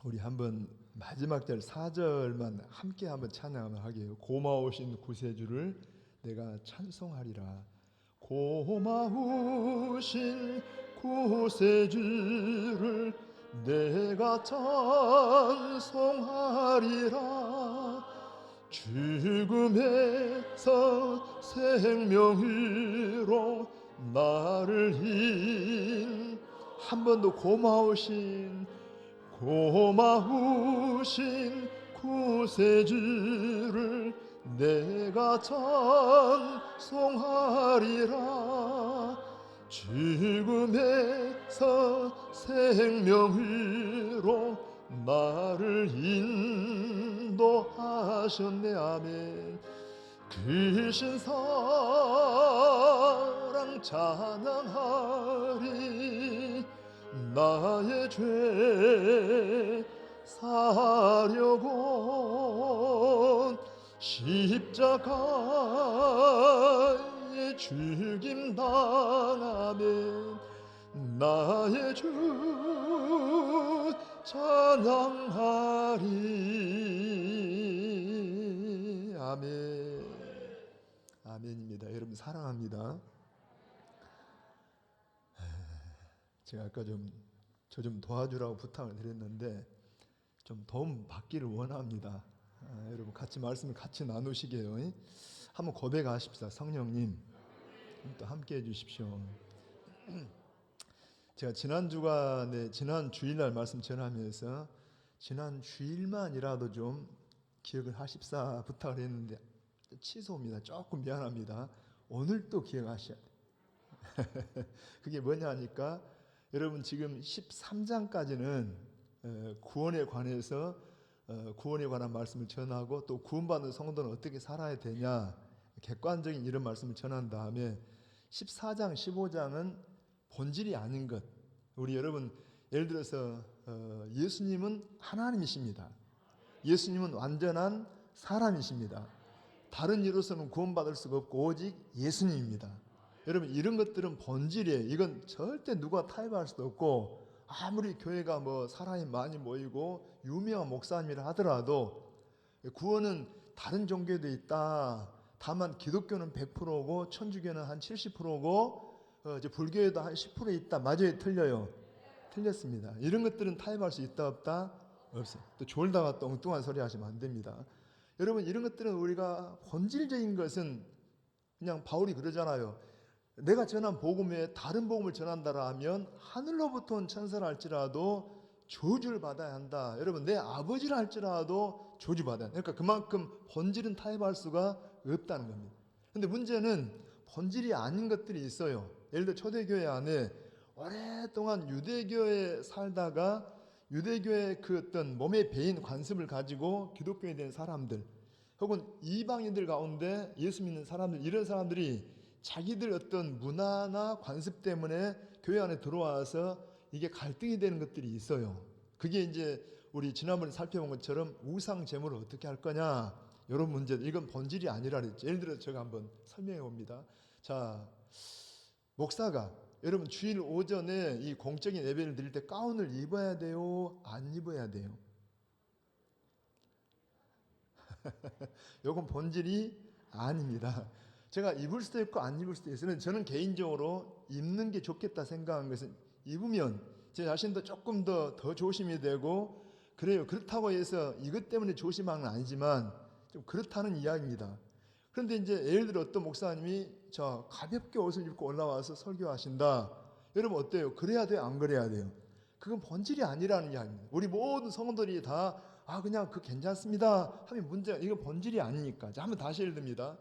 우리 한번 마지막 절 4절만 함께 한번 찬양을 하게요. 고마우신 구세주를 내가 찬송하리라. 고마우신 구세주를 내가 찬송하리라. 죽음에서 생명으로 나를 한 번 더 고마우신 구세주를 내가 찬송하리라. 죽음에서 생명으로 나를 인도하셨네. 아멘. 크신 사랑 찬양하리. 나의 죄 사려고 십자가에 죽임 당하면 나의 주 찬양하리. 아멘. 아멘입니다. 여러분 사랑합니다. 제가 아까 저 좀 도와주라고 부탁을 드렸는데 좀 도움 받기를 원합니다. 여러분 같이 말씀을 같이 나누시게요. 한번 고백하십시다. 성령님 또 함께 해주십시오. 제가 지난 주간에 지난 주일날 말씀 전하면서 지난 주일만이라도 좀 기억을 하십사 부탁을 했는데 취소입니다. 조금 미안합니다. 오늘 또 기억하셔야 돼요. 그게 뭐냐 하니까 여러분 지금 13장까지는 구원에 관해서 구원에 관한 말씀을 전하고 또 구원받는 성도는 어떻게 살아야 되냐 객관적인 이런 말씀을 전한 다음에 14장 15장은 본질이 아닌 것. 우리 여러분 예를 들어서 예수님은 하나님이십니다. 예수님은 완전한 사람이십니다. 다른 이로서는 구원받을 수가 없고 오직 예수님입니다. 여러분 이런 것들은 본질이에요. 이건 절대 누가 타협할 수도 없고 아무리 교회가 뭐 사람이 많이 모이고 유명한 목사님이라 하더라도 구원은 다른 종교에도 있다. 다만 기독교는 100%고 천주교는 한 70%고 이제 불교에도 한 10% 있다. 맞아요? 틀려요? 틀렸습니다. 이런 것들은 타협할 수 있다 없다? 없어요. 또 졸다가 또 엉뚱한 소리 하시면 안 됩니다. 여러분 이런 것들은 우리가 본질적인 것은 그냥 바울이 그러잖아요. 내가 전한 복음에 다른 복음을 전한다라 하면 하늘로부터 온 천사라 할지라도 저주를 받아야 한다. 여러분 내 아버지라 할지라도 저주받아야 한다. 그러니까 그만큼 본질은 타협할 수가 없다는 겁니다. 그런데 문제는 본질이 아닌 것들이 있어요. 예를 들어 초대교회 안에 오랫동안 유대교에 살다가 유대교의 그 어떤 몸에 배인 관습을 가지고 기독교에 된 사람들 혹은 이방인들 가운데 예수 믿는 사람들 이런 사람들이 자기들 어떤 문화나 관습 때문에 교회 안에 들어와서 이게 갈등이 되는 것들이 있어요. 그게 이제 우리 지난번에 살펴본 것처럼 우상 제물을 어떻게 할 거냐 이런 문제들. 이건 본질이 아니라 그랬죠. 예를 들어 제가 한번 설명해 봅니다. 자, 목사가 여러분 주일 오전에 이 공적인 예배를 드릴 때 가운을 입어야 돼요? 안 입어야 돼요? 이건 본질이 아닙니다. 제가 입을 수도 있고 안 입을 수도 있어요. 저는 개인적으로 입는 게 좋겠다 생각한 것은 입으면 제 자신도 조금 더 조심이 되고 그래요. 그렇다고 해서 이것 때문에 조심하는 건 아니지만 좀 그렇다는 이야기입니다. 그런데 이제 예를 들어 어떤 목사님이 자 가볍게 옷을 입고 올라와서 설교하신다. 여러분 어때요? 그래야 돼요? 안 그래야 돼요? 그건 본질이 아니라는 이야기입니다. 우리 모든 성도들이 다 그냥 그 괜찮습니다 하면 문제가 이건 본질이 아니니까. 자, 한번 다시 예를 듭니다.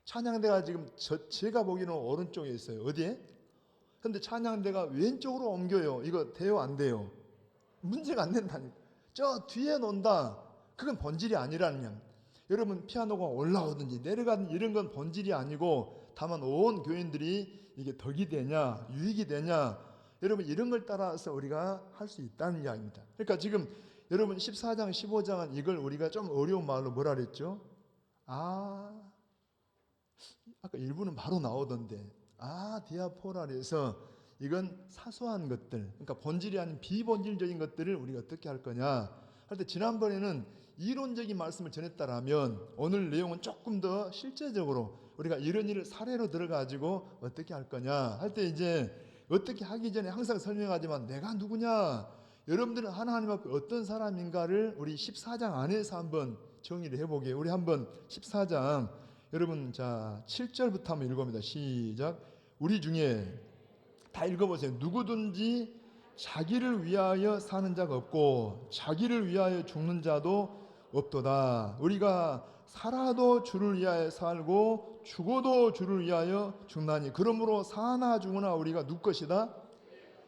찬양대가 지금 제가 보기에는 오른쪽에 있어요. 어디에? 근데 찬양대가 왼쪽으로 옮겨요. 이거 돼요? 안 돼요? 문제가 안 된다니까. 저 뒤에 논다. 그건 본질이 아니라는 양. 여러분 피아노가 올라오든지 내려가든지 이런 건 본질이 아니고 다만 온 교인들이 이게 덕이 되냐 유익이 되냐 여러분 이런 걸 따라서 우리가 할 수 있다는 이야기입니다. 그러니까 지금 여러분 14장 15장은 이걸 우리가 좀 어려운 말로 뭐라 그랬죠? 아까 일부는 바로 나오던데 디아포라에서 이건 사소한 것들 그러니까 본질이 아닌 비본질적인 것들을 우리가 어떻게 할 거냐 할 때 지난번에는 이론적인 말씀을 전했다라면 오늘 내용은 조금 더 실제적으로 우리가 이런 일을 사례로 들어가지고 어떻게 할 거냐 할 때 이제 어떻게 하기 전에 항상 설명하지만 내가 누구냐, 여러분들은 하나님 앞에 어떤 사람인가를 우리 14장 안에서 한번 정의를 해보게. 우리 한번 14장 여러분 자 7절부터 한번 읽어봅니다. 시작. 우리 중에 다 읽어보세요. 누구든지 자기를 위하여 사는 자가 없고 자기를 위하여 죽는 자도 없도다. 우리가 살아도 주를 위하여 살고 죽어도 주를 위하여 죽나니 그러므로 사나 죽으나 우리가 누구 것이다?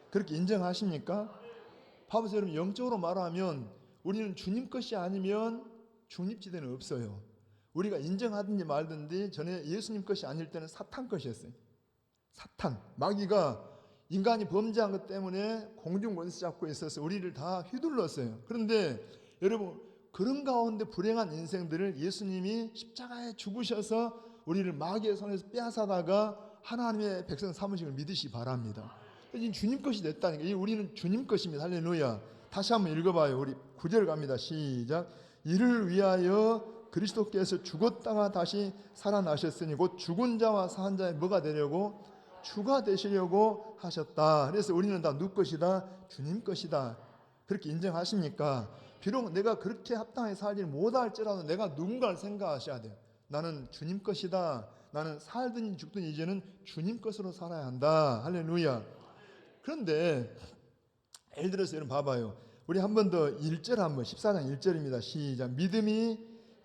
그렇게 인정하십니까? 봐보세요. 여러분, 영적으로 말하면 우리는 주님 것이 아니면 중립지대는 없어요. 우리가 인정하든지 말든지 전에 예수님 것이 아닐 때는 사탄 것이었어요. 사탄, 마귀가 인간이 범죄한 것 때문에 공중 원수 잡고 있어서 우리를 다 휘둘렀어요. 그런데 여러분, 그런 가운데 불행한 인생들을 예수님이 십자가에 죽으셔서 우리를 마귀의 손에서 빼앗아다가 하나님의 백성 삼으심을 믿으시 바랍니다. 이제 주님 것이 됐다니까. 우리는 주님 것입니다. 할렐루야. 다시 한번 읽어봐요. 우리 9절 갑니다. 시작. 이를 위하여 그리스도께서 죽었다가 다시 살아나셨으니 곧 죽은 자와 산 자의 뭐가 되려고? 주가 되시려고 하셨다. 그래서 우리는 다 누구 것이다? 주님 것이다. 그렇게 인정하십니까? 비록 내가 그렇게 합당하게 살지 못할지라도 내가 누군가를 생각하셔야 돼요. 나는 주님 것이다. 나는 살든 죽든 이제는 주님 것으로 살아야 한다. 할렐루야. 그런데 예를 들어서 여러분 봐봐요. 우리 한 번 더 1절 한번 14장 1절입니다. 시작. 믿음이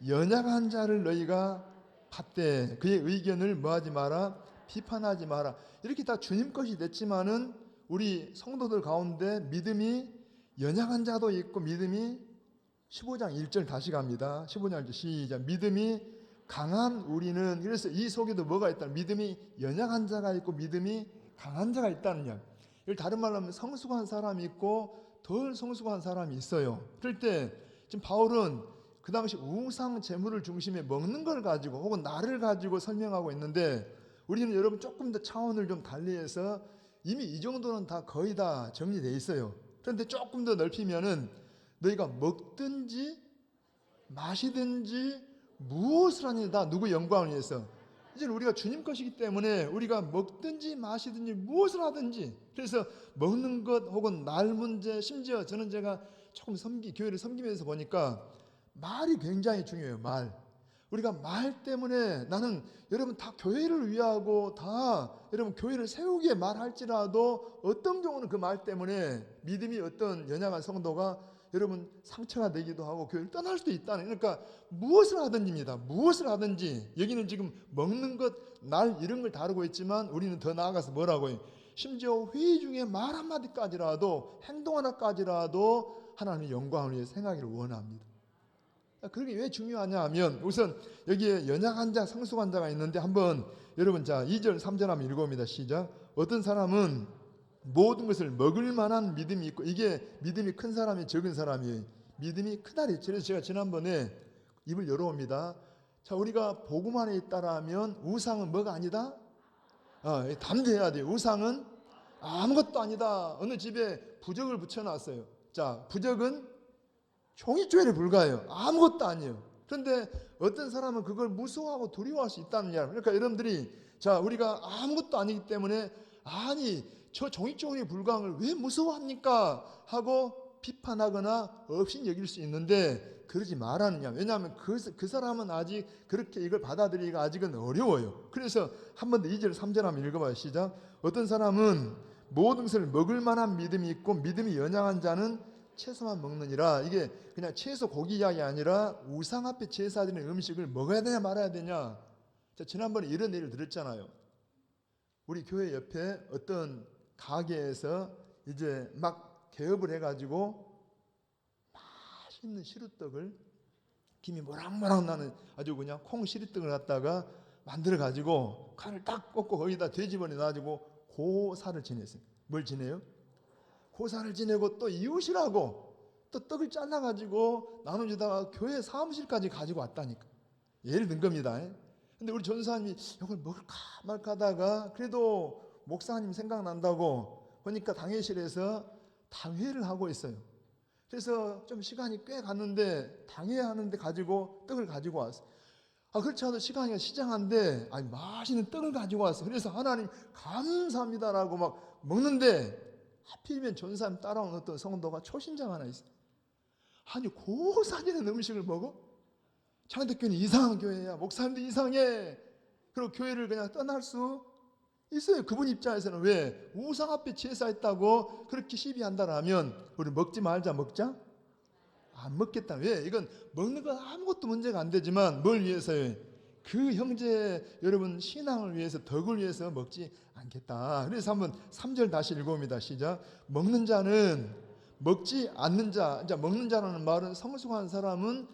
연약한 자를 너희가 팠대. 그의 의견을 뭐하지 마라? 비판하지 마라. 이렇게 다 주님 것이 됐지만은 우리 성도들 가운데 믿음이 연약한 자도 있고 믿음이 15장 1절 다시 갑니다. 15장 1절 시작. 믿음이 강한 우리는, 그래서 이 속에도 뭐가 있다? 믿음이 연약한 자가 있고 믿음이 강한 자가 있다는 이야기. 이걸 다른 말로 하면 성숙한 사람이 있고 덜 성숙한 사람이 있어요. 그럴 때 지금 바울은 그 당시 우상 제물을 중심에 먹는 걸 가지고 혹은 나를 가지고 설명하고 있는데, 우리는 여러분 조금 더 차원을 좀 달리해서 이미 이 정도는 다 거의 다 정리되어 있어요. 그런데 조금 더 넓히면은 너희가 먹든지 마시든지 무엇을 하니 다 누구 영광을 위해서. 이제 우리가 주님 것이기 때문에 우리가 먹든지 마시든지 무엇을 하든지, 그래서 먹는 것 혹은 날 문제, 심지어 저는 제가 조금 교회를 섬기면서 보니까 말이 굉장히 중요해요. 말. 우리가 말 때문에 나는 여러분 다 교회를 위하고 다 여러분 교회를 세우기에 말할지라도 어떤 경우는 그 말 때문에 믿음이 어떤 연약한 성도가 여러분 상처가 되기도 하고 교회를 떠날 수도 있다는. 그러니까 무엇을 하든지입니다. 무엇을 하든지. 여기는 지금 먹는 것, 날 이런 걸 다루고 있지만 우리는 더 나아가서 뭐라고 해요? 심지어 회의 중에 말 한마디까지라도, 행동 하나까지라도 하나님의 영광을 위해 생각하기를 원합니다. 그게 왜 중요하냐 하면 우선 여기에 연약한 자, 성숙한 자가 있는데 한번 여러분 자 2절 3절 한번 읽어봅니다. 시작. 어떤 사람은 모든 것을 먹을 만한 믿음이 있고, 이게 믿음이 큰 사람이 적은 사람이 믿음이 크다리. 그래서 제가 지난번에 입을 열어옵니다. 자, 우리가 복음 안에 있다라면 우상은 뭐가 아니다? 담대해야 돼요. 우상은 아무것도 아니다. 어느 집에 부적을 붙여놨어요. 자, 부적은 종이조회에 불과해요. 아무것도 아니에요. 그런데 어떤 사람은 그걸 무서워하고 두려워할 수 있다는 이야기. 그러니까 여러분들이 자, 우리가 아무것도 아니기 때문에 아니 저 종이조회에 불과한 걸 왜 무서워합니까? 하고 비판하거나 없인 여길 수 있는데 그러지 말라느냐. 왜냐하면 그 사람은 아직 그렇게 이걸 받아들이기가 아직은 어려워요. 그래서 한 번 더 2절 3절 한번 읽어봐요. 시작. 어떤 사람은 모든 것을 먹을 만한 믿음이 있고 믿음이 연약한 자는 채소만 먹느니라. 이게 그냥 채소 고기 이야기 아니라 우상 앞에 제사드리는 음식을 먹어야 되냐 말아야 되냐. 자, 지난번에 이런 예를 들었잖아요. 우리 교회 옆에 어떤 가게에서 이제 막 개업을 해가지고 맛있는 시루떡을, 김이 모락모락 나는 아주 그냥 콩 시루떡을 갖다가 만들어가지고 칼을 딱 꽂고 거기다 돼지머리 놔가지고 고사를 지냈어요. 뭘 지내요? 고사를 지내고 또 이웃이라고 또 떡을 잘라가지고 나눠주다가 교회 사무실까지 가지고 왔다니까. 예를 든 겁니다. 근데 우리 전사님이 이걸 먹을까 말까 하다가 그래도 목사님 생각난다고 보니까 당회실에서 당회를 하고 있어요. 그래서 좀 시간이 꽤 갔는데 당해야 하는데 가지고 떡을 가지고 왔어. 그렇지 않아도 시간이 시장한데 맛있는 떡을 가지고 왔어. 그래서 하나님 감사합니다라고 막 먹는데 하필이면 전사님 따라온 어떤 성도가 초신자가 하나 있어. 아니 고사지는 음식을 먹어? 창덕교회는 이상한 교회야. 목사님도 이상해. 그리고 교회를 그냥 떠날 수 있어요. 그분 입장에서는. 왜? 우상 앞에 제사했다고 그렇게 시비한다라면 우리 먹지 말자. 먹자? 안 먹겠다. 왜? 이건 먹는 건 아무것도 문제가 안 되지만 뭘 위해서요? 그 형제 여러분 신앙을 위해서, 덕을 위해서 먹지 않겠다. 그래서 한번 3절 다시 읽어봅니다. 시작. 먹는 자는 먹지 않는 자. 이제 먹는 자라는 말은 성숙한 사람은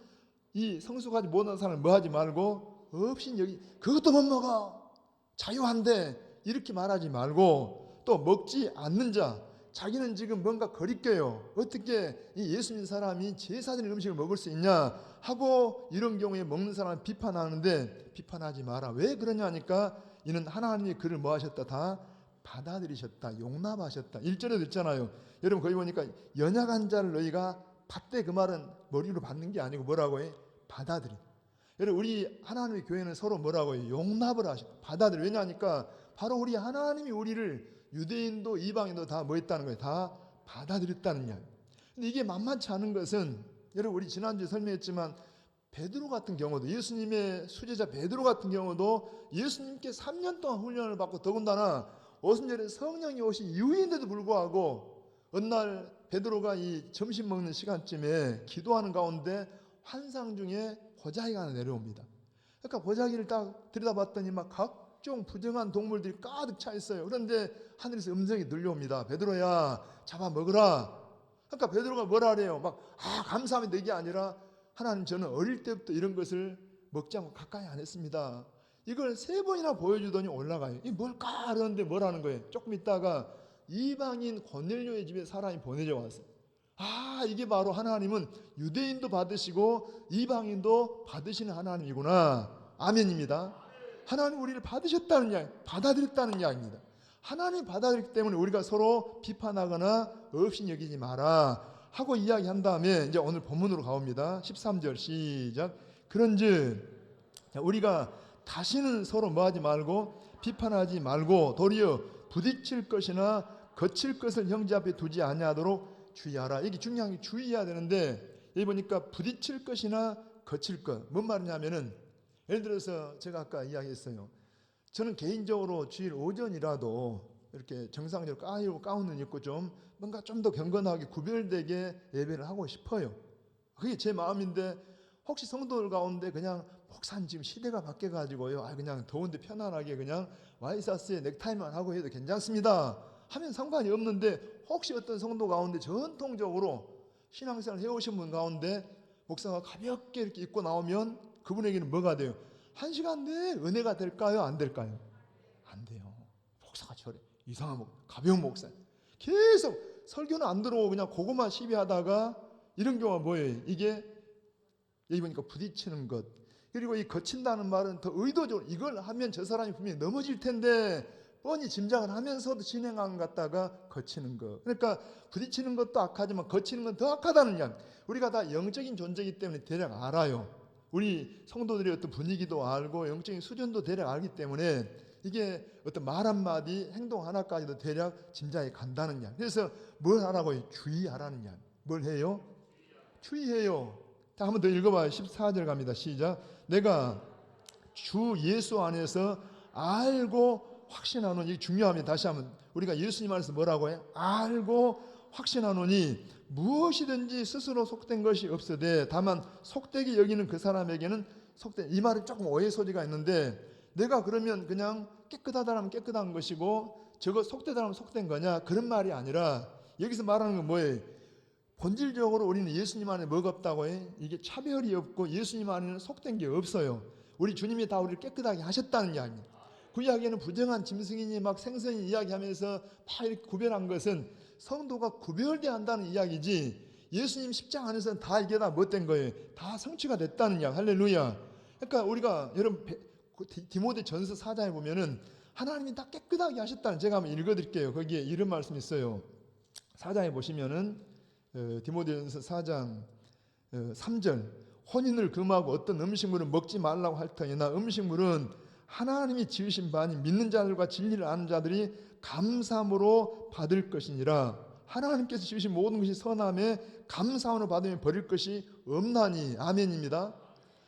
이 성숙하지 못한 사람을 뭐 하지 말고 없인 여기 그것도 못 먹어. 자유한데 이렇게 말하지 말고 또 먹지 않는 자. 자기는 지금 뭔가 거리껴요. 어떻게 이 예수 믿는 사람이 제사드린 음식을 먹을 수 있냐 하고 이런 경우에 먹는 사람을 비판하는데 비판하지 마라. 왜 그러냐 하니까 이는 하나님이 그를 뭐 하셨다? 다 받아들이셨다. 용납하셨다. 1절에도 있잖아요. 여러분 거기 보니까 연약한 자를 너희가 받되 그 말은 머리로 받는 게 아니고 뭐라고 해? 받아들이. 여러분 우리 하나님의 교회는 서로 뭐라고 해요? 용납을 하셔. 받아들여. 왜냐하니까 바로 우리 하나님이 우리를 유대인도 이방인도 다 뭐 했다는 거예요? 다 받아들였다는 이야기. 근데 이게 만만치 않은 것은 여러분 우리 지난주에 설명했지만 베드로 같은 경우도 예수님의 수제자 베드로 같은 경우도 예수님께 3년 동안 훈련을 받고 더군다나 오순절에 성령이 오신 이후인데도 불구하고 어느 날 베드로가 이 점심 먹는 시간쯤에 기도하는 가운데 환상 중에 보자기가 하나 내려옵니다. 그러니까 보자기를 딱 들여다봤더니 막 각종 부정한 동물들이 가득 차 있어요. 그런데 하늘에서 음성이 들려옵니다. 베드로야 잡아 먹으라. 그러니까 베드로가 뭐라 그래요? 막 감사합니다 이게 아니라 하나님 저는 어릴 때부터 이런 것을 먹지 않고 가까이 안 했습니다. 이걸 3번이나 보여주더니 올라가요. 이 뭘까 그러는데 뭐라는 거예요? 조금 있다가 이방인 고넬료의 집에 사람이 보내져 왔어요. 이게 바로 하나님은 유대인도 받으시고 이방인도 받으시는 하나님이구나. 아멘입니다. 하나님 우리를 받으셨다는 이야기, 받아들였다는 이야기입니다. 하나님 받아들였기 때문에 우리가 서로 비판하거나 없인 여기지 마라 하고 이야기한 다음에 이제 오늘 본문으로 가봅니다. 13절 시작. 그런즉 우리가 다시는 서로 뭐하지 말고 비판하지 말고 도리어 부딪힐 것이나 거칠 것을 형제 앞에 두지 아니하도록 주의하라. 이게 중요한 게 주의해야 되는데 여기 보니까 부딪힐 것이나 거칠 것. 뭔 말이냐면은 예를 들어서 제가 아까 이야기했어요. 저는 개인적으로 주일 오전이라도 이렇게 정상적으로 가운을 입고 좀 뭔가 좀 더 경건하게 구별되게 예배를 하고 싶어요. 그게 제 마음인데 혹시 성도들 가운데 그냥 목사님 지금 시대가 바뀌어가지고요. 그냥 더운데 편안하게 그냥 와이셔츠에 넥타이만 하고 해도 괜찮습니다. 하면 상관이 없는데 혹시 어떤 성도 가운데 전통적으로 신앙생활 해오신 분 가운데 목사가 가볍게 이렇게 입고 나오면 그분에게는 뭐가 돼요? 1시간 내에 은혜가 될까요? 안 될까요? 안 돼요. 목사가 저래. 이상한 가벼운 목사. 계속 설교는 안 들어오고 그냥 그것만 시비하다가 이런 경우가 뭐예요? 이게 여기 보니까 부딪히는 것. 그리고 이 거친다는 말은 더 의도적으로 이걸 하면 저 사람이 분명히 넘어질 텐데 뻔히 짐작을 하면서도 진행한 것 같다가 거치는 것. 그러니까 부딪히는 것도 악하지만 거치는 건 더 악하다는 이야기. 우리가 다 영적인 존재이기 때문에 대략 알아요. 우리 성도들의 어떤 분위기도 알고 영적인 수준도 대략 알기 때문에 이게 어떤 말 한마디 행동 하나까지도 대략 짐작이 간다는 이야기. 그래서 뭘 하라고요? 주의하라는 이야기. 뭘 해요? 주의해요. 자, 한번 더 읽어봐요. 14절 갑니다. 시작. 내가 주 예수 안에서 알고 확신하노니. 이게 중요합니다. 다시 한번 우리가 예수님 안에서 뭐라고 해요? 알고 확신하노니 무엇이든지 스스로 속된 것이 없으되 다만 속되게 여기는 그 사람에게는 속된. 이 말은 조금 오해 소지가 있는데 내가 그러면 그냥 깨끗하다면 깨끗한 것이고 저거 속되다면 속된 거냐 그런 말이 아니라 여기서 말하는 건 뭐예요? 본질적으로 우리는 예수님 안에 뭐가 없다고 해? 이게 차별이 없고 예수님 안에는 속된 게 없어요. 우리 주님이 다 우리를 깨끗하게 하셨다는 이야기입니다. 그 이야기는 부정한 짐승이니 막 생선이 이야기하면서 막 이렇게 구별한 것은 성도가 구별돼야 한다는 이야기지 예수님 십자가 안에서는 다 이게 다 못된 거예요. 다 성취가 됐다는 이야기. 할렐루야. 그러니까 우리가 여러분 디모데 전서 4장에 보면은 하나님이 다 깨끗하게 하셨다는 제가 한번 읽어드릴게요. 거기에 이런 말씀이 있어요. 4장에 보시면은 디모데전서 4장 3절 혼인을 금하고 어떤 음식물은 먹지 말라고 할 터이나 음식물은 하나님이 지으신 바니 믿는 자들과 진리를 아는 자들이 감사함으로 받을 것이니라. 하나님께서 지으신 모든 것이 선함에 감사함으로 받으면 버릴 것이 없나니. 아멘입니다.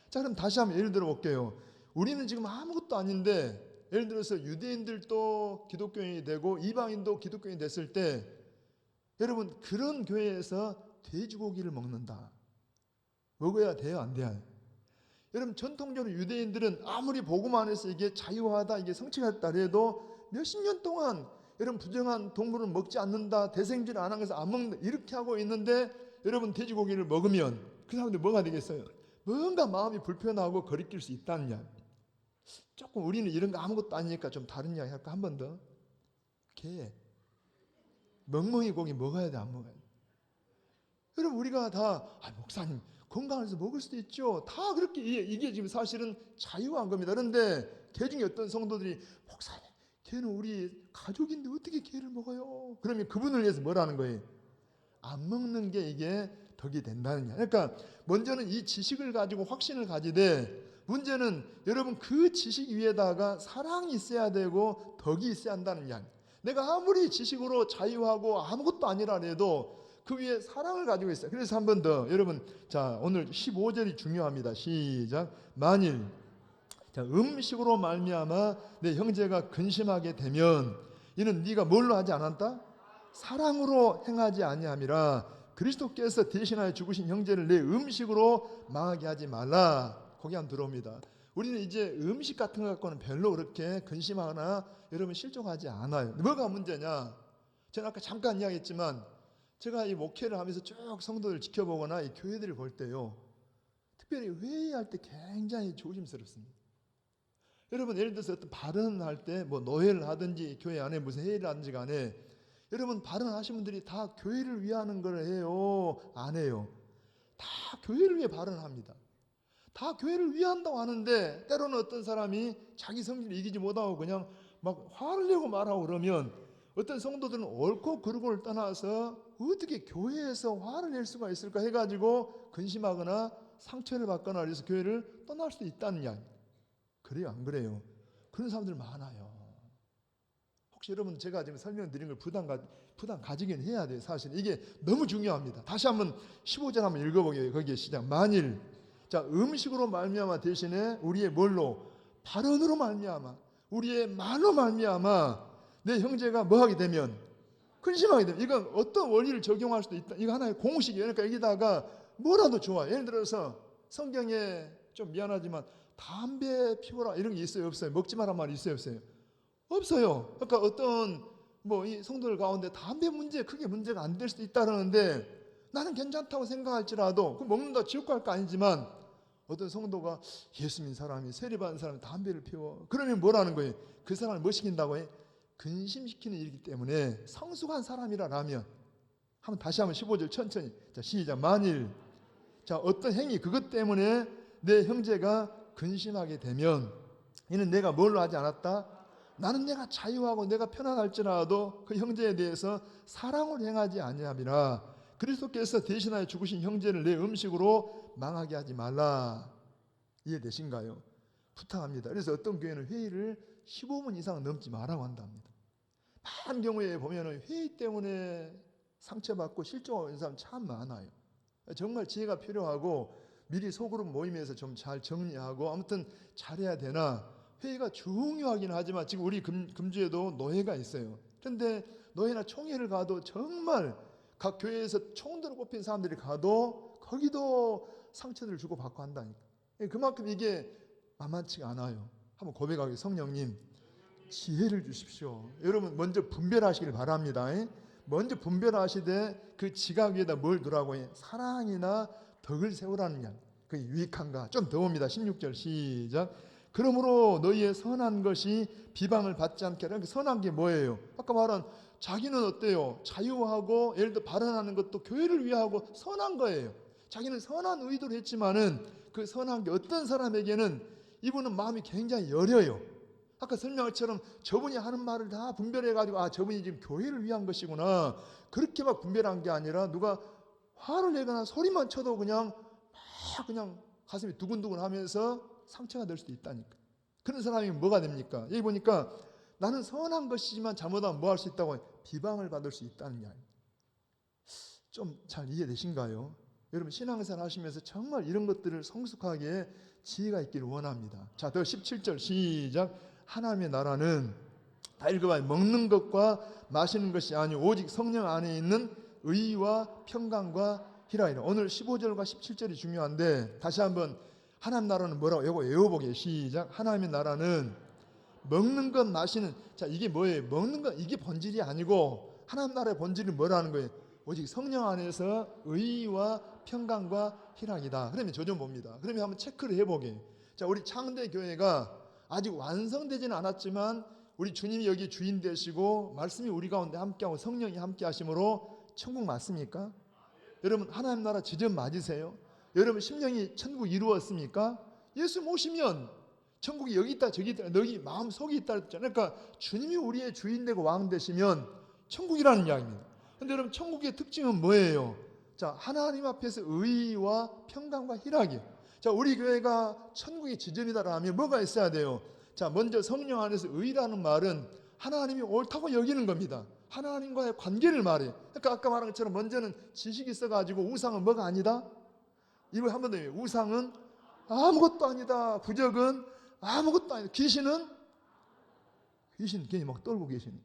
자, 그럼 다시 한번 예를 들어 볼게요. 우리는 지금 아무것도 아닌데 예를 들어서 유대인들도 기독교인이 되고 이방인도 기독교인이 됐을 때 여러분 그런 교회에서 돼지고기를 먹는다. 먹어야 돼요, 안 돼요? 여러분 전통적으로 유대인들은 아무리 복음 안에서 이게 자유하다, 이게 성취했다 해도 몇십 년 동안 여러분 부정한 동물을 먹지 않는다, 대생질을 안 하면서 안 먹는다 이렇게 하고 있는데 여러분 돼지고기를 먹으면 그 사람들 뭐가 되겠어요? 뭔가 마음이 불편하고 거리낄 수 있다는 이야기. 조금 우리는 이런 거 아무것도 아니니까 좀 다른 이야기 할까? 한 번 더. 게. 멍멍이 고기 먹어야 돼, 안 먹어야 돼? 여러분 우리가 다 목사님 건강해서 먹을 수도 있죠. 다 그렇게 이게 지금 사실은 자유한 겁니다. 그런데 개 중에 어떤 성도들이 목사님 개는 우리 가족인데 어떻게 개를 먹어요? 그러면 그분을 위해서 뭐라는 거예요? 안 먹는 게 이게 덕이 된다는 거예요. 그러니까 먼저는 이 지식을 가지고 확신을 가지되 문제는 여러분 그 지식 위에다가 사랑이 있어야 되고 덕이 있어야 한다는 이야기. 내가 아무리 지식으로 자유하고 아무것도 아니라 해도 그 위에 사랑을 가지고 있어요. 그래서 한 번 더 여러분 자 오늘 15절이 중요합니다. 시작. 만일 자, 음식으로 말미암아 내 형제가 근심하게 되면 이는 네가 뭘로 하지 않았다? 사랑으로 행하지 아니함이라. 그리스도께서 대신하여 죽으신 형제를 내 음식으로 망하게 하지 말라. 거기 안 들어옵니다. 우리는 이제 음식 같은 거 갖고는 별로 그렇게 근심하거나 여러분 실족하지 않아요. 뭐가 문제냐? 제가 아까 잠깐 이야기했지만 제가 이 목회를 하면서 쭉 성도들 지켜보거나 이 교회들을 볼 때요, 특별히 회의할 때 굉장히 조심스럽습니다. 여러분 예를 들어서 어떤 발언할 때 뭐 노회를 하든지 교회 안에 무슨 회의를 하든지 간에 여러분 발언하신 분들이 다 교회를 위하는 걸 해요? 안 해요? 다 교회를 위해 발언합니다. 다 교회를 위한다고 하는데 때로는 어떤 사람이 자기 성질을 이기지 못하고 그냥 막 화를 내고 말하고 그러면 어떤 성도들은 옳고 그르고를 떠나서 어떻게 교회에서 화를 낼 수가 있을까 해가지고 근심하거나 상처를 받거나 그래서 교회를 떠날 수도 있다는 이야기. 그래요, 안 그래요? 그런 사람들 많아요. 혹시 여러분 제가 지금 설명드린 걸 부담 가지긴 해야 돼요. 사실 이게 너무 중요합니다. 다시 한번 15절 한번 읽어보게요. 거기에 시작. 만일 자 음식으로 말미암아 대신에 우리의 뭘로? 발언으로 말미암아 우리의 말로 말미암아 내 형제가 뭐하게 되면 근심하게 되면 이건 어떤 원리를 적용할 수도 있다. 이거 하나의 공식이에요. 그러니까 여기다가 뭐라도 좋아. 예를 들어서 성경에 좀 미안하지만 담배 피워라 이런 게 있어요, 없어요? 먹지 마란 말이 있어요, 없어요? 없어요. 그러니까 어떤 뭐 이 성도들 가운데 담배 문제 크게 문제가 안 될 수도 있다는데 나는 괜찮다고 생각할지라도 그 먹는다 지옥 갈 거 아니지만 어떤 성도가 예수 믿는 사람이 세례받은 사람이 담배를 피워 그러면 뭐라는 거예요? 그 사람을 뭐 시킨다고 해? 근심시키는 일이기 때문에 성숙한 사람이라면 한번 다시 한번 15절 천천히 자 시작. 만일 자 어떤 행위 그것 때문에 내 형제가 근심하게 되면 이는 내가 뭘로 하지 않았다? 나는 내가 자유하고 내가 편안할지라도 그 형제에 대해서 사랑을 행하지 아니함이라. 그리스도께서 대신하여 죽으신 형제를 내 음식으로 망하게 하지 말라. 이해되신가요? 부탁합니다. 그래서 어떤 교회는 회의를 15분 이상 넘지 말라고 한답니다. 많은 경우에 보면 회의 때문에 상처받고 실종하는 사람 참 많아요. 정말 지혜가 필요하고 미리 소그룹 모임에서 좀 잘 정리하고 아무튼 잘해야 되나. 회의가 중요하긴 하지만 지금 우리 금주에도 노회가 있어요. 그런데 노회나 총회를 가도 정말 각 교회에서 총대로 뽑힌 사람들이 가도 거기도 상처들을 주고받고 한다니까. 그만큼 이게 만만치가 않아요. 한번 고백하게. 성령님 지혜를 주십시오. 여러분 먼저 분별하시길 바랍니다. 먼저 분별하시되 그 지각 위에다 뭘 두라고 해? 사랑이나 덕을 세우라는 게 그게 유익한가? 좀 더 봅니다. 16절 시작. 그러므로 너희의 선한 것이 비방을 받지 않게 하라. 선한 게 뭐예요? 아까 말한 자기는 어때요? 자유하고 예를 들어 발언하는 것도 교회를 위하고 선한 거예요. 자기는 선한 의도로 했지만은 그 선한 게 어떤 사람에게는 이분은 마음이 굉장히 여려요. 아까 설명한 것처럼 저분이 하는 말을 다 분별해가지고 아 저분이 지금 교회를 위한 것이구나 그렇게 막 분별한 게 아니라 누가 화를 내거나 소리만 쳐도 그냥 그냥 가슴이 두근두근 하면서 상처가 될 수도 있다니까. 그런 사람이 뭐가 됩니까? 여기 보니까 나는 선한 것이지만 잘못하면 뭐 할 수 있다고? 비방을 받을 수 있다는 이야기. 좀 잘 이해되신가요? 여러분 신앙생활 하시면서 정말 이런 것들을 성숙하게 지혜가 있기를 원합니다. 자, 더 17절 시작. 하나님의 나라는 다 읽어봐요. 먹는 것과 마시는 것이 아니오 오직 성령 안에 있는 의와 평강과 희락이라. 오늘 15절과 17절이 중요한데 다시 한번 하나님 나라는 뭐라고? 이거 외워보게. 시작. 하나님의 나라는 먹는 것 마시는, 자 이게 뭐예요? 먹는 것, 이게 본질이 아니고 하나님 나라의 본질은 뭐라는 거예요? 오직 성령 안에서 의와 평강과 희락이다. 그러면 저 좀 봅니다. 그러면 한번 체크를 해보게. 자, 우리 창대 교회가 아직 완성되지는 않았지만 우리 주님이 여기 주인 되시고 말씀이 우리 가운데 함께하고 성령이 함께 하심으로 천국 맞습니까? 여러분 하나님 나라 지점 맞으세요? 여러분 심령이 천국 이루었습니까? 예수 모시면 천국이 여기 있다 저기 있다 너희 마음 속에 있다 그랬잖아요. 그러니까 주님이 우리의 주인 되고 왕 되시면 천국이라는 이야기입니다. 그런데 여러분 천국의 특징은 뭐예요? 자, 하나님 앞에서 의와 평강과 희락이에요. 자, 우리 교회가 천국의 지점이다라면 뭐가 있어야 돼요? 자, 먼저 성령 안에서 의라는 말은 하나님이 옳다고 여기는 겁니다. 하나님과의 관계를 말해요. 그러니까 아까 말한 것처럼 먼저는 지식이 있어가지고 우상은 뭐가 아니다? 이걸 한 번 더 해요. 우상은 아무것도 아니다. 부적은 아무것도 아니다. 귀신 괜히 막 떨고 계시네.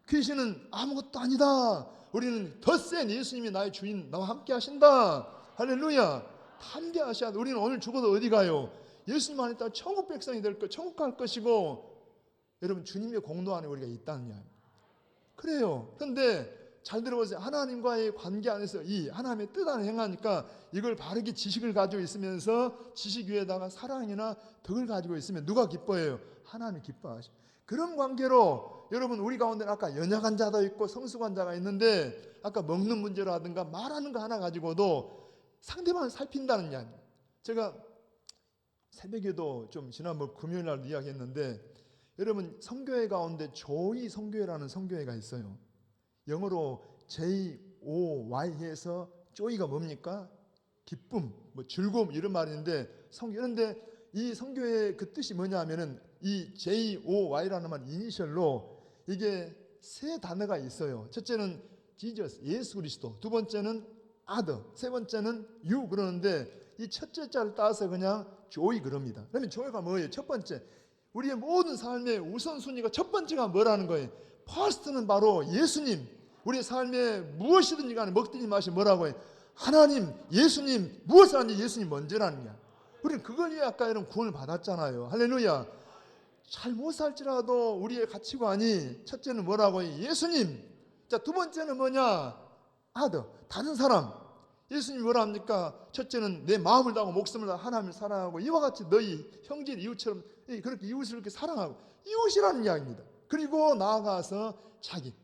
귀신은 아무것도 아니다. 우리는 더 센 예수님이 나의 주인, 나와 함께 하신다. 할렐루야. 함께 하셔야 돼. 우리는 오늘 죽어도 어디 가요? 예수님 안에 있다 천국 백성이 될 것, 천국 갈 것이고, 여러분 주님의 공로 안에 우리가 있다는 이야기. 그래요. 그런데 잘 들어보세요. 하나님과의 관계 안에서 이 하나님의 뜻 안에 행하니까 이걸 바르게 지식을 가지고 있으면서 지식 위에다가 사랑이나 덕을 가지고 있으면 누가 기뻐해요? 하나님이 기뻐하셔. 그런 관계로 여러분 우리 가운데 아까 연약한 자도 있고 성숙한 자가 있는데 아까 먹는 문제라든가 말하는 거 하나 가지고도 상대방을 살핀다는 이야기. 제가 새벽에도 좀 지난번 금요일 날 이야기했는데 여러분 성교회 가운데 조이 성교회라는 성교회가 있어요. 영어로 JOY에서 조이가 뭡니까? 기쁨, 뭐 즐거움 이런 말인데 그런데 이 성교회의 그 뜻이 뭐냐면은 이 JOY라는 말 이니셜로 이게 세 단어가 있어요. 첫째는 Jesus, 예수 그리스도. 두 번째는 other, 세 번째는 you 그러는데 이 첫째 자를 따서 그냥 joy 그럽니다. 그러면 joy가 뭐예요? 첫 번째, 우리의 모든 삶의 우선순위가 첫 번째가 뭐라는 거예요? 퍼스트는 바로 예수님. 우리의 삶에 무엇이든지 간에 먹든지 마시든 뭐라고 해요? 하나님, 예수님, 무엇을 하는지 예수님 먼저라는 거야. 우리는 그걸 위해 아까 이런 구원을 받았잖아요. 할렐루야. 잘 못 살지라도 우리의 가치관이 첫째는 뭐라고 해요? 예수님. 자, 두 번째는 뭐냐? 아더, 다른 사람. 예수님이 뭐라 합니까? 첫째는 내 마음을 다하고 목숨을 다하고 하나님을 사랑하고 이와 같이 너희 형제 이웃처럼 그렇게 이웃을 이렇게 사랑하고 이웃이라는 이야기입니다. 그리고 나아가서 자기.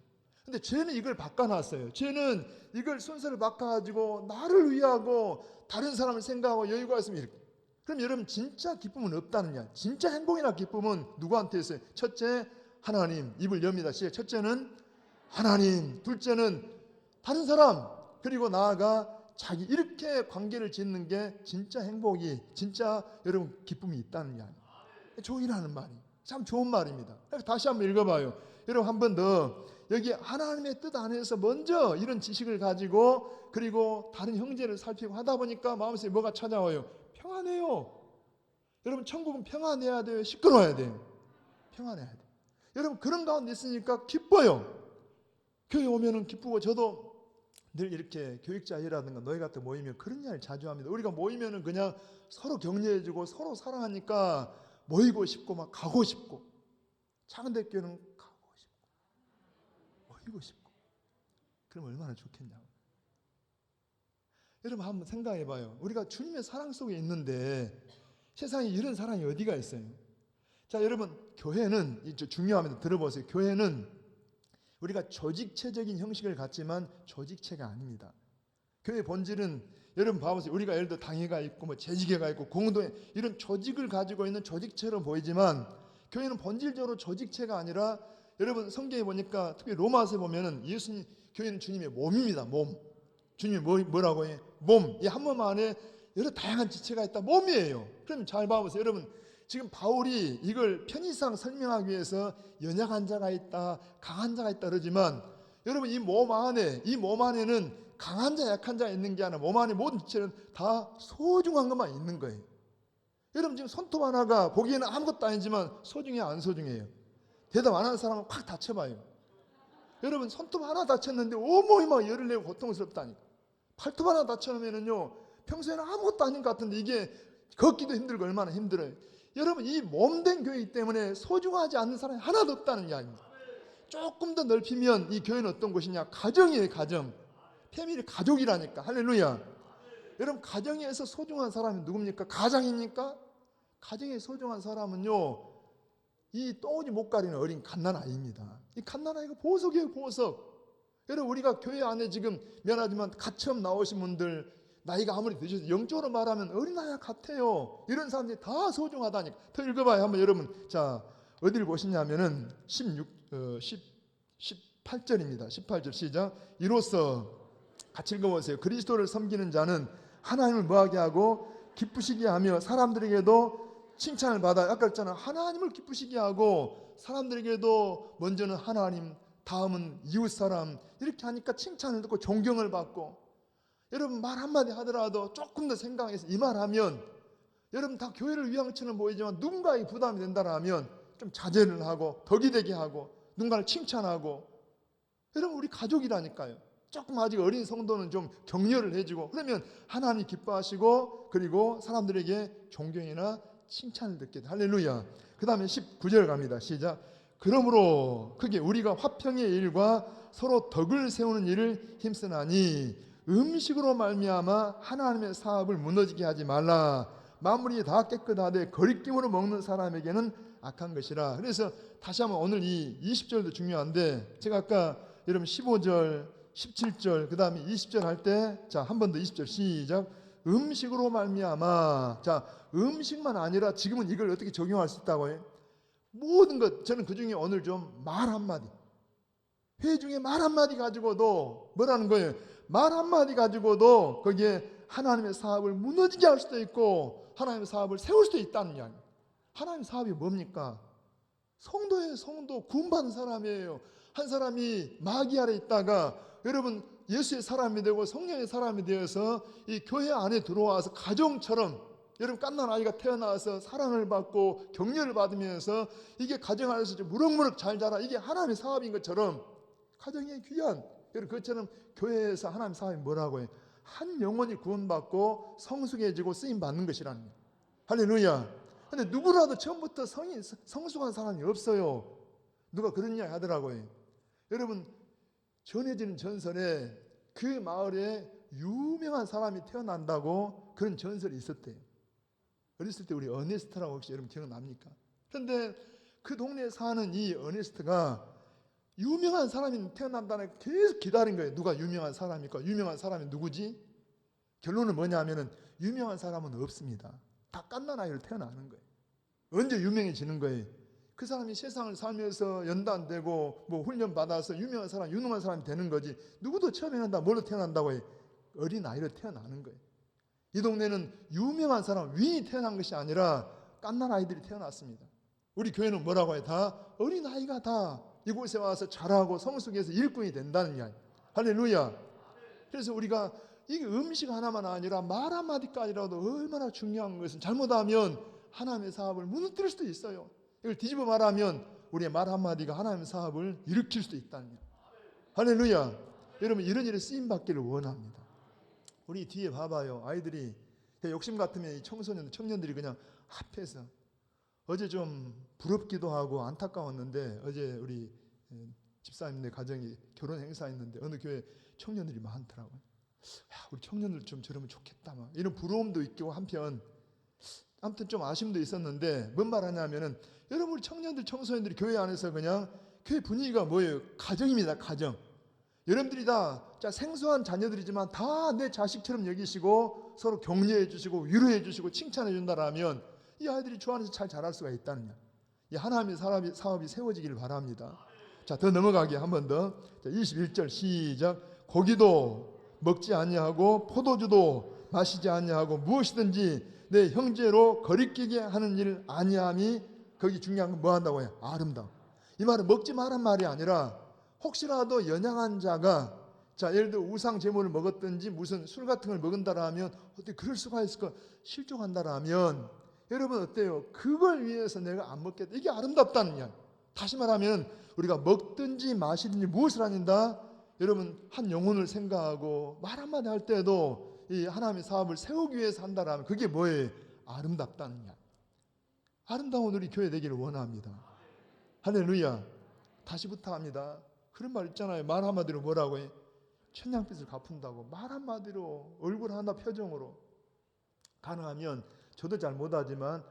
근데 죄는 이걸 바꿔놨어요. 죄는 이걸 순서를 바꿔가지고 나를 위하고 다른 사람을 생각하고 여유가 있으면 이렇게. 그럼 여러분 진짜 기쁨은 없다는 이야기. 진짜 행복이나 기쁨은 누구한테 있어요? 첫째 하나님. 입을 엽니다. 첫째는 하나님. 둘째는 다른 사람. 그리고 나아가 자기. 이렇게 관계를 짓는 게 진짜 행복이 진짜 여러분 기쁨이 있다는 이야기. 조이라는 말이 참 좋은 말입니다. 다시 한번 읽어봐요. 여러분 한 번 더 여기 하나님의 뜻 안에서 먼저 이런 지식을 가지고 그리고 다른 형제를 살피고 하다 보니까 마음속에 뭐가 찾아와요? 평안해요. 여러분 천국은 평안해야 돼요? 시끄러워야 돼요? 평안해야 돼요. 여러분 그런 가운데 있으니까 기뻐요. 교회 오면은 기쁘고 저도 늘 이렇게 교육자회라든가 너희 같은 모이면 그런 이야기를 자주 합니다. 우리가 모이면은 그냥 서로 격려해주고 서로 사랑하니까 모이고 싶고 막 가고 싶고 창대교회는 가고 싶고 모이고 싶고 그럼 얼마나 좋겠냐고. 여러분 한번 생각해봐요. 우리가 주님의 사랑 속에 있는데 세상에 이런 사랑이 어디가 있어요? 자 여러분 교회는 중요합니다. 들어보세요. 교회는 우리가 조직체적인 형식을 갖지만 조직체가 아닙니다. 교회의 본질은 여러분 봐보세요. 우리가 예를 들어 당회가 있고 뭐 재직회가 있고 공동회 이런 조직을 가지고 있는 조직체로 보이지만 교회는 본질적으로 조직체가 아니라 여러분 성경에 보니까 특히 로마서에 보면은 교회는 주님의 몸입니다. 몸. 주님이 뭐라고 해? 몸. 이 한 몸 안에 여러 다양한 지체가 있다. 몸이에요. 그럼 잘 봐보세요. 여러분, 지금 바울이 이걸 편의상 설명하기 위해서 연약한 자가 있다, 강한 자가 있다 그러지만, 여러분 이 몸 안에는 강한 자, 약한 자가 있는 게 아니라 몸 안에 모든 지체는 다 소중한 것만 있는 거예요. 여러분 지금 손톱 하나가 보기에는 아무것도 아니지만 소중해요, 안 소중해요? 대답 안 하는 사람은 콱 다쳐봐요. 여러분 손톱 하나 다쳤는데 온몸이 막 열을 내고 고통스럽다니까. 팔톱 하나 다쳐놓으면요 평소에는 아무것도 아닌 것 같은데 이게 걷기도 힘들고 얼마나 힘들어요. 여러분 이 몸된 교회이기 때문에 소중하지 않는 사람이 하나도 없다는 이야기입니다. 조금 더 넓히면 이 교회는 어떤 곳이냐? 가정이에요. 가정. 패밀리, 가족이라니까. 할렐루야. 여러분 가정에서 소중한 사람이 누굽니까? 가장입니까? 가정에 소중한 사람은요 이 똥오지 못 가리는 어린 갓난아이입니다. 이 갓난아이가 보석이에요. 보석. 여러분 우리가 교회 안에 지금 미안하지만 갓 처음 나오신 분들 나이가 아무리 드셔도 영적으로 말하면 어린아이 같아요. 이런 사람들이 다 소중하다니까. 더 읽어봐요 한번 여러분. 자 어디를 보시냐면은 18절입니다 18절 시작. 이로써 같이 읽어보세요. 그리스도를 섬기는 자는 하나님을 뭐하게 하고 기쁘시게 하며 사람들에게도 칭찬을 받아. 아까 그랬잖아. 하나님을 기쁘시게 하고 사람들에게도 먼저는 하나님, 다음은 이웃 사람, 이렇게 하니까 칭찬을 듣고 존경을 받고. 여러분 말 한마디 하더라도 조금 더 생각해서 이 말하면 여러분 다 교회를 위한 것처럼 보이지만 누군가에게 부담이 된다라면 좀 자제를 하고 덕이 되게 하고 누군가를 칭찬하고. 여러분 우리 가족이라니까요. 조금 아직 어린 성도는 좀 격려를 해주고 그러면 하나님 기뻐하시고 그리고 사람들에게 존경이나 칭찬을 듣게 돼. 할렐루야. 그 다음에 19절 갑니다. 시작. 그러므로 크게 우리가 화평의 일과 서로 덕을 세우는 일을 힘쓰나니 음식으로 말미암아 하나님의 사업을 무너지게 하지 말라. 만물이 다 깨끗하되 거리낌으로 먹는 사람에게는 악한 것이라. 그래서 다시 한번 오늘 이 20절도 중요한데 제가 아까 여러분 15절 17절 그 다음에 20절 할 때 자 한 번 더 20절 시작. 음식으로 말미암아. 자 음식만 아니라 지금은 이걸 어떻게 적용할 수 있다고 해요? 모든 것. 저는 그 중에 오늘 좀 말 한마디, 회의 중에 말 한마디 가지고도 뭐라는 거예요? 말 한마디 가지고도 거기에 하나님의 사업을 무너지게 할 수도 있고 하나님의 사업을 세울 수도 있다는 이야기. 하나님의 사업이 뭡니까? 성도예요. 성도. 구원받은 사람이에요. 한 사람이 마귀 아래 있다가 여러분 예수의 사람이 되고 성령의 사람이 되어서 이 교회 안에 들어와서 가정처럼 여러분 갓난 아이가 태어나서 사랑을 받고 격려를 받으면서 이게 가정 안에서 무럭무럭 잘 자라. 이게 하나님의 사업인 것처럼 가정의 귀한 여러분 그것처럼 교회에서 하나님의 사업이 뭐라고 해요? 한 영혼이 구원받고 성숙해지고 쓰임받는 것이라는 거예요. 할렐루야. 근데 누구라도 처음부터 성숙한 사람이 없어요. 누가 그런 이야기 하더라고요. 여러분 전해지는 전설에 그 마을에 유명한 사람이 태어난다고 그런 전설이 있었대요. 어렸을 때 우리 어네스트라고 혹시 여러분 기억납니까? 그런데 그 동네에 사는 이 어네스트가 유명한 사람이 태어난다는 계속 기다린 거예요. 누가 유명한 사람입니까? 유명한 사람이 누구지? 결론은 뭐냐 하면은 유명한 사람은 없습니다. 다 갓난 아이로 태어나는 거예요. 언제 유명해지는 거예요? 그 사람이 세상을 살면서 연단되고 뭐 훈련 받아서 유명한 사람이 되는 거지. 누구도 처음에는 다 뭘로 태어난다고 해요? 어린 아이로 태어나는 거예요. 이 동네는 유명한 사람, 위인이 태어난 것이 아니라 갓난 아이들이 태어났습니다. 우리 교회는 뭐라고 해요? 다 어린 아이가 다 이곳에 와서 자라고 성숙해서 일꾼이 된다는 이야기. 할렐루야. 그래서 우리가 이게 음식 하나만 아니라 말 한마디까지라도 얼마나 중요한 것은 잘못하면 하나님의 사업을 무너뜨릴 수도 있어요. 이걸 뒤집어 말하면 우리의 말 한마디가 하나님의 사업을 일으킬 수도 있다는 거예요. 할렐루야. 여러분 이런 일에 쓰임받기를 원합니다. 우리 뒤에 봐봐요. 아이들이 욕심 같으면 이 청년들이 그냥 앞에서 어제 좀 부럽기도 하고 안타까웠는데 어제 우리 집사님네 가정이 결혼 행사했는데 어느 교회 청년들이 많더라고요. 야, 우리 청년들 좀 저러면 좋겠다 막 이런 부러움도 있고 한편 아무튼 좀 아쉬움도 있었는데 뭔 말하냐면은 여러분 우리 청년들 청소년들이 교회 안에서 그냥 교회 분위기가 뭐예요? 가정입니다. 가정. 여러분들이 다 생소한 자녀들이지만 다 내 자식처럼 여기시고 서로 격려해 주시고 위로해 주시고 칭찬해 준다라면 이 아이들이 주 안에서 잘 자랄 수가 있다는 거야. 이 하나님의 사업이 세워지기를 바랍니다. 자, 더 넘어가게 한 번 더. 자, 21절 시작. 고기도 먹지 아니하고 포도주도 마시지 아니하고 무엇이든지 내 형제로 거리끼게 하는 일 아니함이 거기 중요한 건 뭐 한다고 해요? 아름다움. 이 말은 먹지 말란 말이 아니라 혹시라도 연약한 자가 자 예를 들어 우상 제물을 먹었든지 무슨 술 같은 걸 먹은다라면 어떻게 그럴 수가 있을까 실족한다라면 여러분 어때요? 그걸 위해서 내가 안 먹겠다. 이게 아름답다는 이야기. 다시 말하면 우리가 먹든지 마시든지 무엇을 하는다? 여러분 한 영혼을 생각하고 말 한마디 할 때도 이 하나님의 사업을 세우기 위해서 한다라면 그게 뭐예요? 아름답다는 이야기. 아름다운 우리 교회 되기를 원합니다. 할렐루야. 다시 부탁합니다. 그런 말 있잖아요. 말 한마디로 뭐라고 해? 천냥빚을 갚은다고. 말 한마디로 얼굴 하나 표정으로 가능하면 저도 잘 못하지만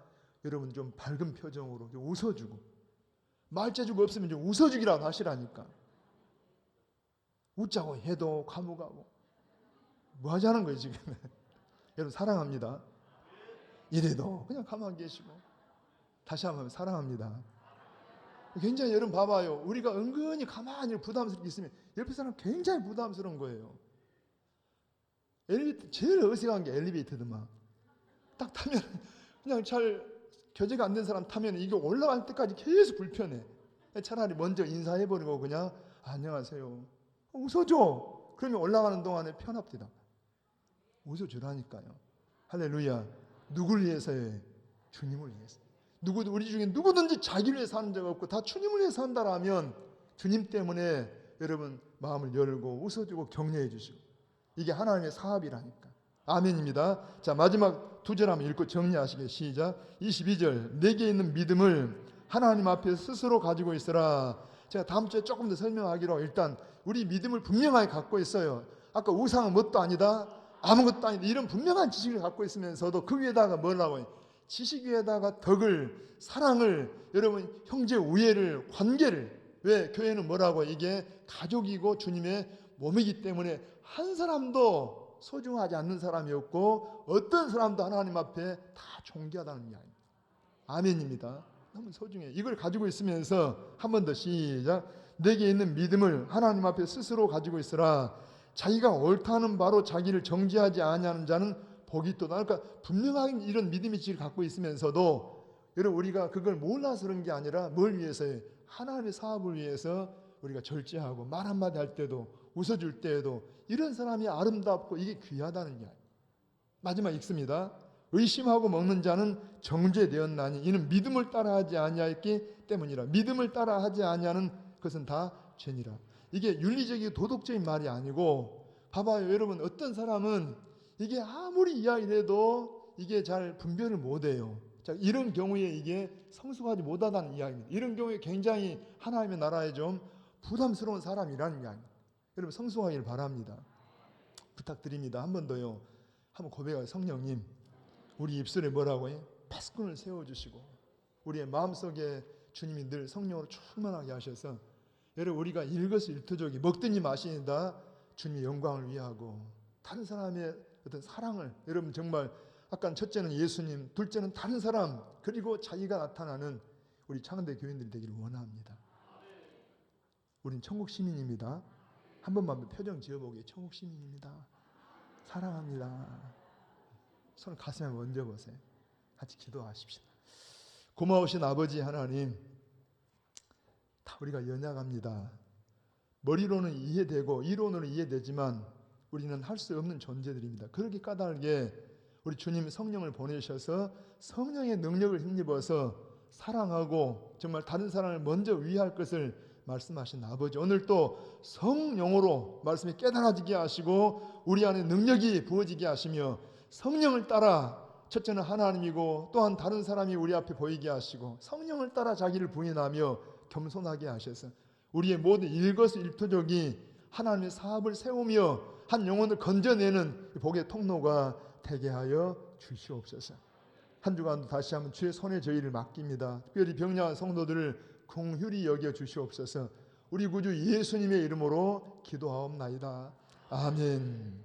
여러분 좀 밝은 표정으로 좀 웃어주고 말재주가 없으면 좀 웃어주기라도 하시라니까. 웃자고 해도 감옥가고 뭐 하자는 거예요 지금. 여러분 사랑합니다. 이래도 그냥 가만히 계시고 다시 한번 사랑합니다. 굉장히 여러분 봐봐요. 우리가 은근히 가만히 부담스럽게 있으면 옆에 사람 굉장히 부담스러운 거예요. 엘리베이터 제일 어색한 게 엘리베이터더만. 딱 타면 그냥 잘 교제가 안 된 사람 타면 이게 올라갈 때까지 계속 불편해. 차라리 먼저 인사해버리고 그냥 안녕하세요. 웃어줘. 그러면 올라가는 동안에 편합니다. 웃어주라니까요. 할렐루야. 누굴 위해서요? 주님을 위해서. 우리 중에 누구든지 자기를 위해서 사는 적 없고 다 주님을 위해서 산다라면 주님 때문에 여러분 마음을 열고 웃어주고 격려해 주시고 이게 하나님의 사업이라니까. 아멘입니다. 자 마지막 두 절 한번 읽고 정리하시게. 시작. 22절 내게 있는 믿음을 하나님 앞에 스스로 가지고 있으라. 제가 다음 주에 조금 더 설명하기로 일단 우리 믿음을 분명하게 갖고 있어요. 아까 우상은 뭣도 아니다 아무것도 아니다 이런 분명한 지식을 갖고 있으면서도 그 위에다가 뭐라고 해요? 지식 위에다가 덕을 사랑을 여러분 형제 우애를 관계를 왜 교회는 뭐라고 이게 가족이고 주님의 몸이기 때문에 한 사람도 소중하지 않는 사람이 없고 어떤 사람도 하나님 앞에 다 존귀하다는 이야기입니다. 아멘입니다. 너무 소중해. 이걸 가지고 있으면서 한 번 더 시작. 내게 있는 믿음을 하나님 앞에 스스로 가지고 있으라. 자기가 옳다는 바로 자기를 정죄하지 아니하는 자는 복이 있도다. 그러니까 분명하게 이런 믿음의 지식을 갖고 있으면서도 여러분 우리가 그걸 몰라서 그런 게 아니라 뭘 위해서요? 하나님의 사업을 위해서 우리가 절제하고 말 한마디 할 때도 웃어줄 때에도 이런 사람이 아름답고 이게 귀하다는 이야기. 마지막 읽습니다. 의심하고 먹는 자는 정죄되었나니 이는 믿음을 따라하지 아니하였기 때문이라. 믿음을 따라하지 아니하는 것은 다 죄니라. 이게 윤리적이고 도덕적인 말이 아니고 봐봐요 여러분 어떤 사람은 이게 아무리 이야기해도 이게 잘 분별을 못해요. 자, 이런 경우에 이게 성숙하지 못하다는 이야기입니다. 이런 경우에 굉장히 하나님의 나라에 좀 부담스러운 사람이라는 이야기입니다. 여러분 성숙하기를 바랍니다. 부탁드립니다. 한 번 더요. 한번 고백하세요. 성령님 우리 입술에 뭐라고 해요? 파수꾼을 세워주시고 우리의 마음속에 주님이 늘 성령으로 충만하게 하셔서 여러분 우리가 일거수일투족이 먹든지 마시는다 주님의 영광을 위하고 다른 사람의 어떤 사랑을 여러분 정말 아까 첫째는 예수님 둘째는 다른 사람 그리고 자기가 나타나는 우리 창원대 교인들이 되기를 원합니다. 우린 천국 시민입니다. 한 번만 표정 지어보게. 천국 시민입니다. 사랑합니다. 손을 가슴에 얹어보세요. 같이 기도하십시다. 고마우신 아버지 하나님 다 우리가 연약합니다. 머리로는 이해되고 이론으로 이해되지만 우리는 할 수 없는 존재들입니다. 그렇게 까닭에 우리 주님 성령을 보내셔서 성령의 능력을 힘입어서 사랑하고 정말 다른 사람을 먼저 위할 것을 말씀하신 아버지 오늘 또 성령으로 말씀이 깨달아지게 하시고 우리 안에 능력이 부어지게 하시며 성령을 따라 첫째는 하나님이고 또한 다른 사람이 우리 앞에 보이게 하시고 성령을 따라 자기를 부인하며 겸손하게 하셔서 우리의 모든 일거수일투족이 하나님의 사업을 세우며 한 영혼을 건져내는 복의 통로가 되게 하여 주시옵소서. 한 주간도 다시 한번 주의 손에 저희를 맡깁니다. 특별히 병량한 성도들을 긍휼히 여겨 주시옵소서. 우리 구주 예수님의 이름으로 기도하옵나이다. 아멘.